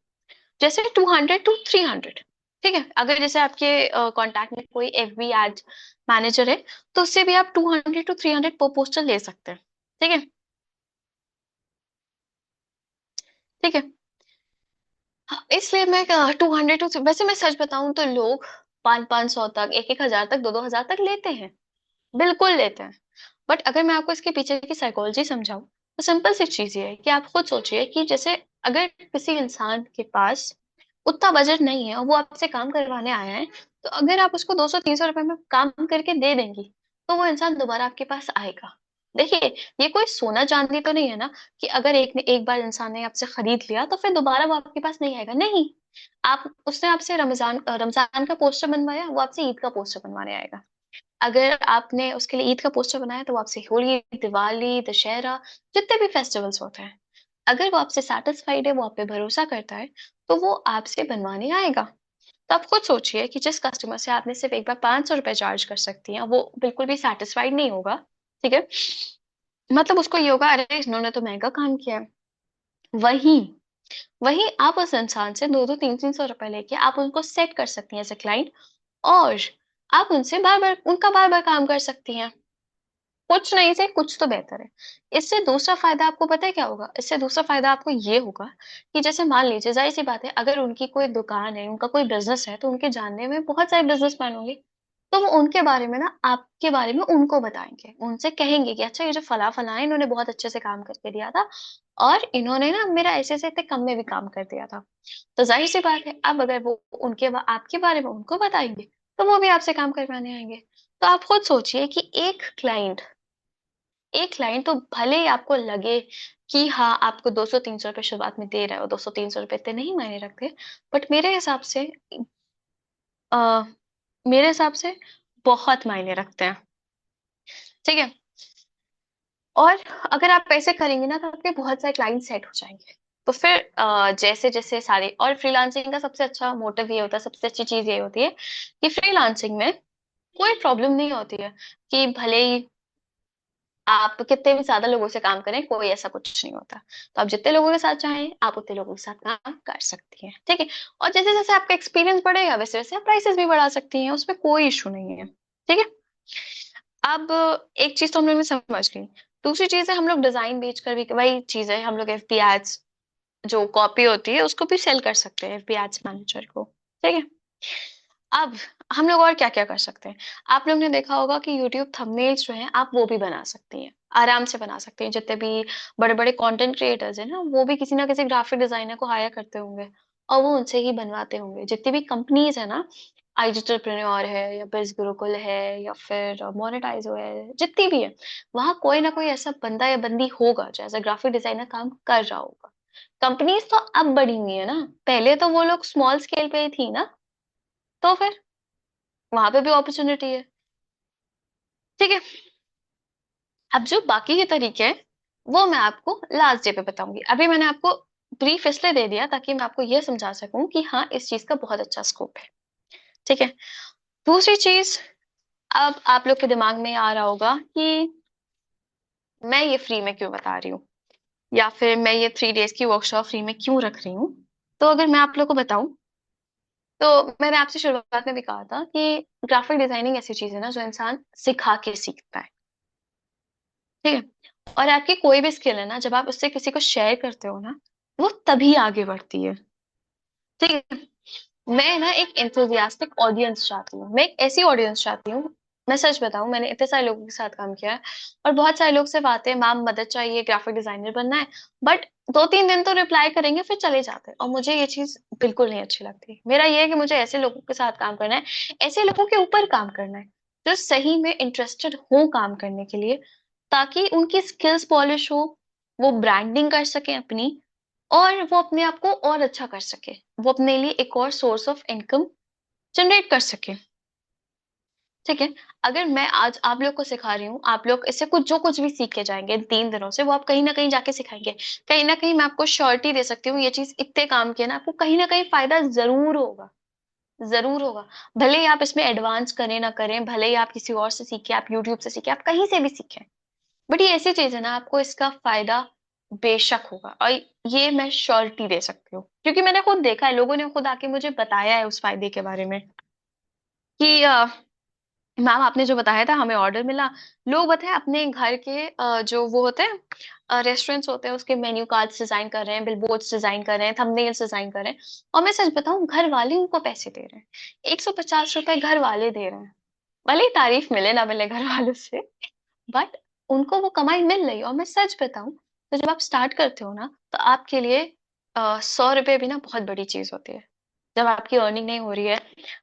जैसे 200 to 300। ठीक है। अगर जैसे आपके कांटेक्ट में कोई एफबी एड मैनेजर है, तो उससे भी आप 200 to 300 पर पोस्टर ले सकते हैं। ठीक है। ठीक है। हाँ, इसलिए मैं 200 to, वैसे मैं सच बताऊं तो लोग 500 500 तक, 1 1 हजार तक, 2 2 हजार तक लेते हैं, बिल्कुल लेते हैं। बट अगर मैं आपको इसके पीछे की साइकोलॉजी समझाऊं, तो सिंपल सी चीज ये है कि आप खुद सोचिए कि जैसे अगर किसी इंसान के पास उतना बजट नहीं है और वो आपसे काम करवाने आया है, तो अगर आप उसको 200-300 रुपए में काम करके दे देंगी, तो वो इंसान दोबारा आपके पास आएगा। देखिए, ये कोई सोना चांदी तो नहीं है ना, कि अगर एक बार इंसान ने आपसे खरीद लिया तो फिर दोबारा वो आपके पास नहीं आएगा, नहीं। आप उसने आपसे रमजान का पोस्टर बनवाया, वो आपसे ईद का पोस्टर बनवाने आएगा। अगर आपने उसके लिए ईद का पोस्टर बनाया, तो वो आपसे होली, दिवाली, दशहरा, जितने भी फेस्टिवल्स होते हैं, अगर वो आपसे सेटिस्फाइड है, वो आप पे भरोसा करता है, तो वो आपसे बनवाने आएगा। तो आप खुद सोचिए कि जिस कस्टमर से आपने सिर्फ एक बार 500 रुपए चार्ज कर सकती हैं, वो बिल्कुल भी सेटिस्फाइड नहीं होगा, ठीक है। मतलब उसको ये होगा, अरे इन्होंने तो महंगा काम किया है। वही वही आप उस इंसान से 200-300 रुपए लेके आप उनको सेट कर सकती हैं एज ए क्लाइंट, और आप उनसे बार बार उनका बार बार काम कर सकती हैं। कुछ नहीं से कुछ तो बेहतर है। इससे दूसरा फायदा आपको पता है क्या होगा? इससे दूसरा फायदा आपको ये होगा कि जैसे मान लीजिए, जाहिर सी बात है, अगर उनकी कोई दुकान है, उनका कोई बिजनेस है, तो उनके जानने में बहुत सारे बिजनेसमैन होंगे। तो वो उनके बारे में ना, आपके बारे में उनको बताएंगे, उनसे कहेंगे कि अच्छा, ये जो फला फला है, इन्होंने बहुत अच्छे से काम करके दिया था, और इन्होंने ना मेरा ऐसे ऐसे इतने कम में भी काम कर दिया था। तो जाहिर सी बात है, अब अगर वो आपके बारे में उनको बताएंगे, तो वो भी आपसे काम करवाने आएंगे। तो आप खुद सोचिए कि एक क्लाइंट तो भले ही आपको लगे कि हाँ, आपको 200-300 रुपए शुरुआत में दे रहा है, और 200-300 रुपए इतने नहीं मायने रखते, बट आ, मेरे हिसाब से बहुत मायने रखते हैं, ठीक है। और अगर आप पैसे करेंगे ना, तो आपके बहुत सारे क्लाइंट सेट हो जाएंगे। तो फिर जैसे जैसे सारे, और फ्रीलांसिंग का सबसे अच्छा मोटिव ये होता है, सबसे अच्छी चीज ये होती है कि फ्रीलांसिंग में कोई प्रॉब्लम नहीं होती है, कि भले ही आप कितने भी ज्यादा लोगों से काम करें, कोई ऐसा कुछ नहीं होता। तो आप जितने लोगों के साथ चाहें, आप उतने लोगों के साथ काम कर सकती हैं, ठीक है। और जैसे जैसे आपका एक्सपीरियंस बढ़ेगा, वैसे वैसे आप प्राइसेस भी बढ़ा सकती हैं, उसमें कोई इशू नहीं है, ठीक है। अब एक चीज तो हम लोग ने समझ ली। दूसरी चीज है, हम लोग डिजाइन बेच कर भी, वही चीज है, हम लोग एफबी एड्स, जो कॉपी होती है, उसको भी सेल कर सकते हैं एफबी एड्स मैनेजर को, ठीक है। अब हम लोग और क्या क्या कर सकते हैं? आप लोग ने देखा होगा कि यूट्यूब थंबनेल्स जो हैं, आप वो भी बना सकती हैं, आराम से बना सकते हैं। जितने भी बड़े बड़े कंटेंट क्रिएटर्स हैं ना, वो भी किसी ना किसी ग्राफिक डिजाइनर को हायर करते होंगे, और वो उनसे ही बनवाते होंगे। जितनी भी कंपनीज है ना, आईजिटरप्रेन्योर है, या बिज गुरुकुल है, या फिर मोनेटाइजो है, जितनी भी है, वहां कोई ना कोई ऐसा बंदा या बंदी होगा जो एज अ ग्राफिक डिजाइनर काम कर रहा होगा। कंपनीज तो अब बढ़ी हुई है ना, पहले तो वो लोग स्मॉल स्केल पे ही थी ना, तो फिर वहां पे भी अपॉर्चुनिटी है, ठीक है। अब जो बाकी के तरीके हैं, वो मैं आपको लास्ट डे पे बताऊंगी। अभी मैंने आपको ब्रीफ इसलिए दे दिया ताकि मैं आपको ये समझा सकूं कि हाँ, इस चीज का बहुत अच्छा स्कोप है, ठीक है। दूसरी चीज, अब आप लोग के दिमाग में आ रहा होगा कि मैं ये फ्री में क्यों बता रही हूँ, या फिर मैं ये 3 डेज की वर्कशॉप फ्री में क्यों रख रही हूँ। तो अगर मैं आप लोग को बताऊं, तो मैंने आपसे शुरुआत में भी कहा था कि ग्राफिक डिजाइनिंग ऐसी चीज है ना, जो इंसान सिखा के सीखता है, ठीक है। और आपकी कोई भी स्किल है ना, जब आप उससे किसी को शेयर करते हो ना, वो तभी आगे बढ़ती है, ठीक है। मैं ना एक एंथुजियास्टिक ऑडियंस चाहती हूँ, मैं एक ऐसी ऑडियंस चाहती हूँ। मैं सच बताऊं, मैंने इतने सारे लोगों के साथ काम किया है, और बहुत सारे लोग सिर्फ आते हैं, मैम मदद चाहिए, ग्राफिक डिजाइनर बनना है, बट 2-3 दिन तो रिप्लाई करेंगे, फिर चले जाते हैं, और मुझे ये चीज बिल्कुल नहीं अच्छी लगती। मेरा ये है कि मुझे ऐसे लोगों के साथ काम करना है, ऐसे लोगों के ऊपर काम करना है, जो सही में इंटरेस्टेड हो काम करने के लिए, ताकि उनकी स्किल्स पॉलिश हो, वो ब्रांडिंग कर सके अपनी, और वो अपने आप को और अच्छा कर सके, वो अपने लिए एक और सोर्स ऑफ इनकम जनरेट कर सके, ठीक है। अगर मैं आज आप लोग को सिखा रही हूँ, आप लोग इससे कुछ जो कुछ भी सीख के जाएंगे इन 3 दिनों से, वो आप कहीं ना कहीं जाके सिखाएंगे। कहीं ना कहीं मैं आपको श्योरिटी दे सकती हूँ, ये चीज इतने काम किया ना, आपको कहीं ना कहीं फायदा जरूर होगा, जरूर होगा। भले ही आप इसमें एडवांस करें ना करें, भले ही आप किसी और से सीखे, आप यूट्यूब से सीखे, आप कहीं से भी सीखें, बट ये ऐसी चीज है ना, आपको इसका फायदा बेशक होगा, और ये मैं श्योरिटी दे सकती हूँ, क्योंकि मैंने खुद देखा है, लोगों ने खुद आके मुझे बताया है उस फायदे के बारे में, कि मैम आपने जो बताया था, हमें ऑर्डर मिला। लोग बताए अपने घर के जो वो होते हैं, रेस्टोरेंट्स होते हैं, उसके मेन्यू कार्ड्स डिजाइन कर रहे हैं, बिलबोर्ड्स डिजाइन कर रहे हैं, थंबनेल्स डिजाइन कर रहे हैं, और मैं सच बताऊं, घर वाले उनको पैसे दे रहे हैं, 150 रुपए घर वाले दे रहे हैं। भले ही तारीफ मिले ना मिले घर वालों से, बट उनको वो कमाई मिल रही है। और मैं सच बताऊं, तो जब आप स्टार्ट करते हो ना, तो आपके लिए 100 रुपए भी ना बहुत बड़ी चीज होती है। जब आपकी अर्निंग नहीं हो रही है,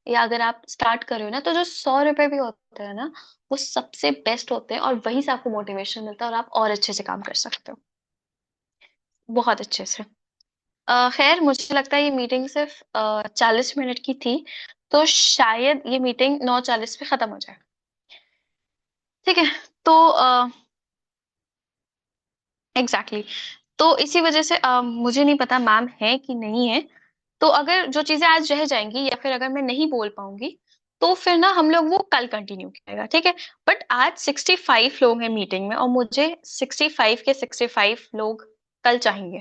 या अगर आप स्टार्ट कर रहे हो ना, तो जो 100 रुपए भी होते हैं ना, वो सबसे बेस्ट होते हैं, और वहीं से आपको मोटिवेशन मिलता है और आप और अच्छे से काम कर सकते हो, बहुत अच्छे से। खैर, मुझे लगता है ये मीटिंग सिर्फ 40 मिनट की थी, तो शायद ये मीटिंग 9:40 पे खत्म हो जाए। ठीक है। तो एग्जैक्टली तो इसी वजह से मुझे नहीं पता मैम है कि नहीं है। तो अगर जो चीजें आज रह जाएंगी, या फिर अगर मैं नहीं बोल पाऊंगी, तो फिर ना हम लोग वो कल कंटिन्यू किएगा, ठीक है। बट आज 65 लोग हैं मीटिंग में, और मुझे 65 के 65 लोग कल चाहिए,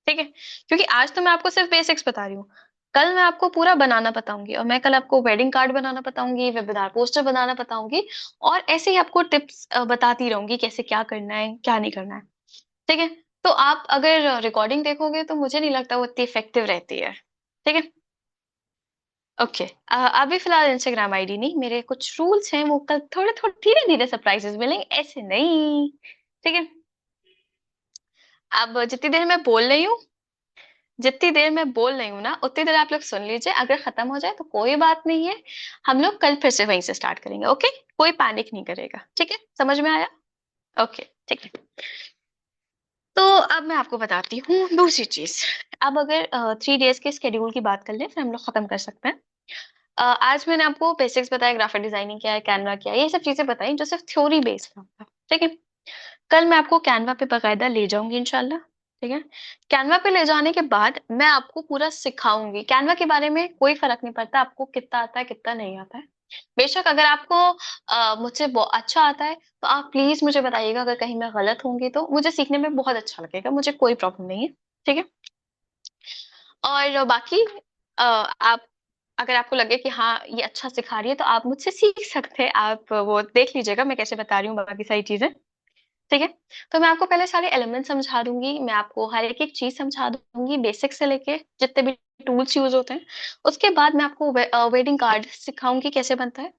ठीक है। क्योंकि आज तो मैं आपको सिर्फ बेसिक्स बता रही हूँ, कल मैं आपको पूरा बनाना बताऊंगी, और मैं कल आपको वेडिंग कार्ड बनाना बताऊंगी, वेबिनार पोस्टर बनाना बताऊंगी, और ऐसे ही आपको टिप्स बताती रहूंगी कैसे क्या करना है क्या नहीं करना है, ठीक है। तो आप अगर रिकॉर्डिंग देखोगे तो मुझे नहीं लगता वो इतनी इफेक्टिव रहती है, ठीक है। ओके। अभी फिलहाल इंस्टाग्राम आईडी नहीं, मेरे कुछ रूल्स हैं, वो कल थोड़े थोड़े धीरे धीरे सरप्राइजेस मिलेंगे, ऐसे नहीं, ठीक है। अब जितनी देर मैं बोल रही हूँ ना, उतनी देर आप लोग सुन लीजिए, अगर खत्म हो जाए तो कोई बात नहीं है, हम लोग कल फिर से वहीं से स्टार्ट करेंगे, ओके। कोई पैनिक नहीं करेगा, ठीक है, समझ में आया? ओके, ठीक है। तो अब मैं आपको बताती हूँ दूसरी चीज। अब अगर 3 डेज के स्केड्यूल की बात कर लें, फिर हम लोग खत्म कर सकते हैं। आज मैंने आपको बेसिक्स बताया, ग्राफिक डिजाइनिंग क्या है, कैनवा क्या है, ये सब चीजें बताई जो सिर्फ थ्योरी बेस्ड था, ठीक है। कल मैं आपको कैनवा पे बकायदा ले जाऊंगी इंशाल्लाह, ठीक है। कैनवा पे ले जाने के बाद मैं आपको पूरा सिखाऊंगी, कैनवा के बारे में कोई फर्क नहीं पड़ता आपको कितना आता है कितना नहीं आता है। बेशक अगर आपको मुझसे बहुत अच्छा आता है, तो आप प्लीज मुझे बताइएगा, अगर कहीं मैं गलत होंगी तो मुझे सीखने में बहुत अच्छा लगेगा, मुझे कोई प्रॉब्लम नहीं है, ठीक है। और बाकी आप, अगर आपको लगे कि हाँ ये अच्छा सिखा रही है, तो आप मुझसे सीख सकते हैं, आप वो देख लीजिएगा मैं कैसे बता रही हूँ बाकी सारी चीजें, ठीक है। तो मैं आपको पहले सारे एलिमेंट समझा दूंगी, मैं आपको हर एक एक चीज समझा दूंगी, बेसिक से लेके जितने भी टूल्स यूज होते हैं। उसके बाद मैं आपको वेडिंग कार्ड सिखाऊंगी कैसे बनता है।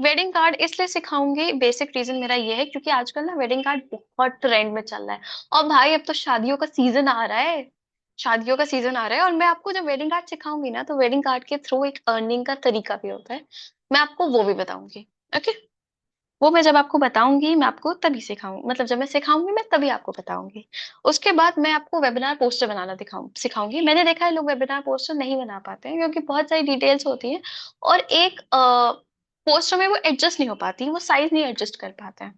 वेडिंग कार्ड इसलिए सिखाऊंगी, बेसिक रीजन मेरा ये है क्योंकि आजकल ना वेडिंग कार्ड बहुत ट्रेंड में चल रहा है, और भाई अब तो शादियों का सीजन आ रहा है, शादियों का सीजन आ रहा है, और मैं आपको जब वेडिंग कार्ड सिखाऊंगी ना, तो वेडिंग कार्ड के थ्रू एक अर्निंग का तरीका भी होता है, मैं आपको वो भी बताऊंगी, ओके। वो मैं जब आपको बताऊंगी, मैं आपको तभी सिखाऊंगी, मतलब जब मैं सिखाऊंगी मैं तभी आपको बताऊंगी। उसके बाद मैं आपको वेबिनार पोस्टर बनाना दिखाऊं सिखाऊंगी। मैंने देखा है लोग वेबिनार पोस्टर नहीं बना पाते हैं, क्योंकि बहुत सारी डिटेल्स होती हैं, और एक पोस्टर में वो एडजस्ट नहीं हो पाती, वो साइज नहीं एडजस्ट कर पाते हैं,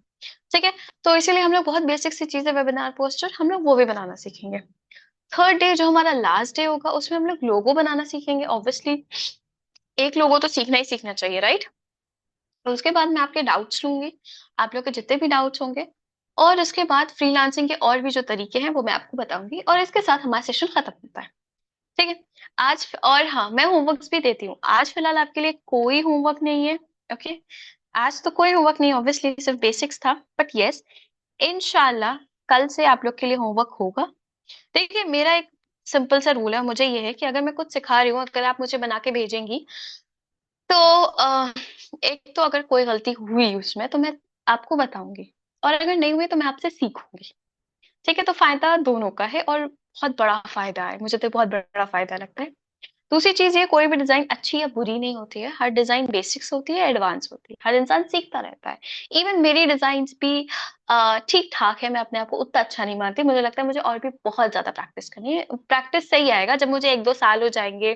ठीक है। तो इसीलिए हम लोग बहुत बेसिक सी चीजें, वेबिनार पोस्टर हम लोग वो भी बनाना सीखेंगे। थर्ड डे जो हमारा लास्ट डे होगा, उसमें हम लोग लोगो बनाना सीखेंगे, ऑब्वियसली एक लोगो तो सीखना ही सीखना चाहिए, राइट। और उसके बाद मैं आपके डाउट्स लूंगी, आप लोग के जितने भी डाउट्स होंगे, और उसके बाद फ्रीलांसिंग के और भी जो तरीके हैं वो मैं आपको बताऊंगी, और इसके साथ हमारा सेशन खत्म होता है, ठीक है। आज, और हाँ, मैं होमवर्क्स भी देती हूँ, आज फिलहाल आपके लिए कोई होमवर्क नहीं है, ओके। आज तो कोई होमवर्क नहीं, ऑब्वियसली सिर्फ बेसिक्स था, बट यस, इनशाला कल से आप लोग के लिए होमवर्क होगा। देखिए, मेरा एक सिंपल सा रूल है, मुझे ये है कि अगर मैं कुछ सिखा रही हूँ, अगर आप मुझे बना के भेजेंगी, तो एक तो अगर कोई गलती हुई उसमें तो मैं आपको बताऊंगी, और अगर नहीं हुई तो मैं आपसे सीखूंगी, ठीक है। तो फायदा दोनों का है, और बहुत बड़ा फायदा है, मुझे तो बहुत बड़ा फायदा लगता है। दूसरी चीज ये, कोई भी डिजाइन अच्छी या बुरी नहीं होती है, हर डिजाइन बेसिक्स होती है, एडवांस होती है, हर इंसान सीखता रहता है। इवन मेरी डिजाइन भी ठीक ठाक है, मैं अपने आप को उतना अच्छा नहीं मानती, मुझे लगता है मुझे और भी बहुत ज्यादा प्रैक्टिस करनी है। प्रैक्टिस सही आएगा जब मुझे 1-2 साल हो जाएंगे,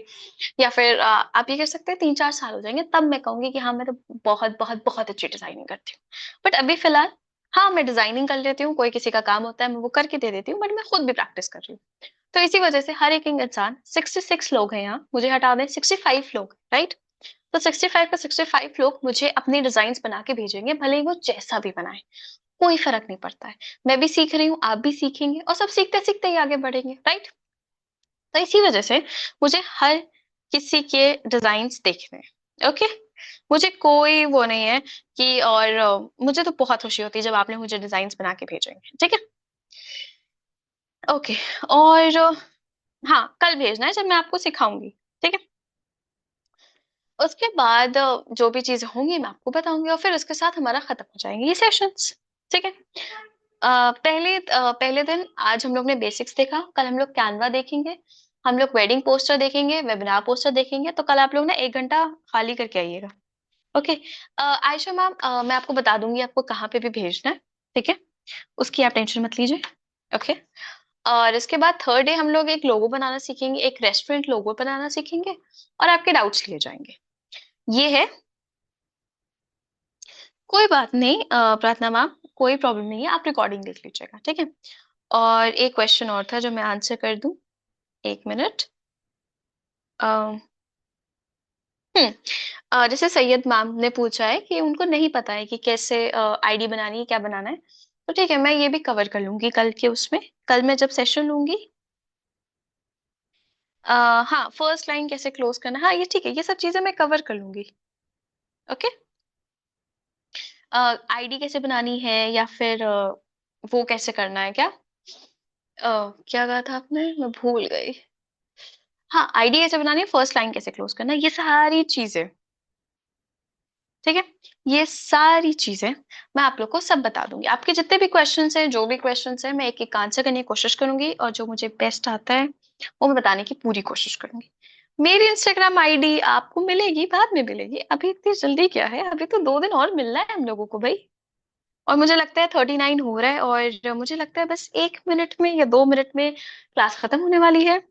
या फिर आप ये कह सकते हैं 3-4 साल हो जाएंगे, तब मैं कहूंगी कि हाँ मैं तो बहुत बहुत बहुत अच्छी डिजाइनिंग करती हूँ। बट अभी फिलहाल, हाँ मैं डिजाइनिंग कर लेती हूँ, कोई किसी का काम होता है मैं वो करके दे देती हूँ, बट मैं खुद भी प्रैक्टिस कर रही हूँ। तो इसी वजह से हर एक इंसान, 66 लोग हैं यहाँ, मुझे हटा दें 65 लोग, राइट। तो 65 का 65 लोग मुझे अपनी डिजाइन बना के भेजेंगे, भले ही वो जैसा भी बनाए, कोई फर्क नहीं पड़ता है। मैं भी सीख रही हूँ, आप भी सीखेंगे, और सब सीखते सीखते ही आगे बढ़ेंगे, राइट। तो इसी वजह से मुझे हर किसी के डिजाइन्स देखने हैं, ओके। मुझे कोई वो नहीं है कि, और मुझे तो बहुत खुशी होती है जब आपने मुझे डिजाइन्स बना के भेजेंगे, ठीक है। ओके। और हाँ, कल भेजना है जब मैं आपको सिखाऊंगी, ठीक है। उसके बाद जो भी चीजें होंगी मैं आपको बताऊंगी, और फिर उसके साथ हमारा खत्म हो जाएंगे ये सेशंस, ठीक है। पहले दिन आज हम लोग ने बेसिक्स देखा, कल हम लोग कैनवा देखेंगे, हम लोग वेडिंग पोस्टर देखेंगे, वेबिनार पोस्टर देखेंगे। तो कल आप लोग ना 1 घंटा खाली करके आइएगा। ओके। आयशा मैम, मैं आपको बता दूंगी आपको कहाँ पे भी भेजना है। ठीक है, उसकी आप टेंशन मत लीजिए। ओके। और इसके बाद थर्ड डे हम लोग एक लोगो बनाना सीखेंगे, एक रेस्टोरेंट लोगो बनाना सीखेंगे, और आपके डाउट्स लिए जाएंगे। ये है। कोई बात नहीं प्रार्थना मैम, कोई प्रॉब्लम नहीं है, आप रिकॉर्डिंग देख लीजिएगा। ठीक है। और एक क्वेश्चन और था जो मैं आंसर कर दूं। 1 मिनट। हम्म। जैसे सैयद मैम ने पूछा है कि उनको नहीं पता है कि कैसे आईडी बनानी है, क्या बनाना है। तो ठीक है, मैं ये भी कवर कर लूंगी कल के उसमें। कल मैं जब सेशन लूंगी। हाँ, फर्स्ट लाइन कैसे क्लोज करना है, हाँ ये ठीक है, ये सब चीजें मैं कवर कर लूंगी। ओके। आईडी कैसे बनानी है, या फिर वो कैसे करना है क्या। क्या कहा था आपने, मैं भूल गई। हाँ, आईडी कैसे बनानी है, फर्स्ट लाइन कैसे क्लोज करना है, ये सारी चीजें। ठीक है। ये सारी चीजें मैं आप लोग को सब बता दूंगी। आपके जितने भी क्वेश्चंस हैं, जो भी क्वेश्चंस हैं, मैं एक एक आंसर करने की कोशिश करूंगी, और जो मुझे बेस्ट आता है वो मैं बताने की पूरी कोशिश करूंगी। मेरी इंस्टाग्राम आईडी आपको मिलेगी, बाद में मिलेगी, अभी इतनी जल्दी क्या है, अभी तो 2 दिन और मिलना है हम लोगों को भाई। और मुझे लगता है 39 हो रहा है, और मुझे लगता है बस 1 मिनट में या 2 मिनट में क्लास खत्म होने वाली है।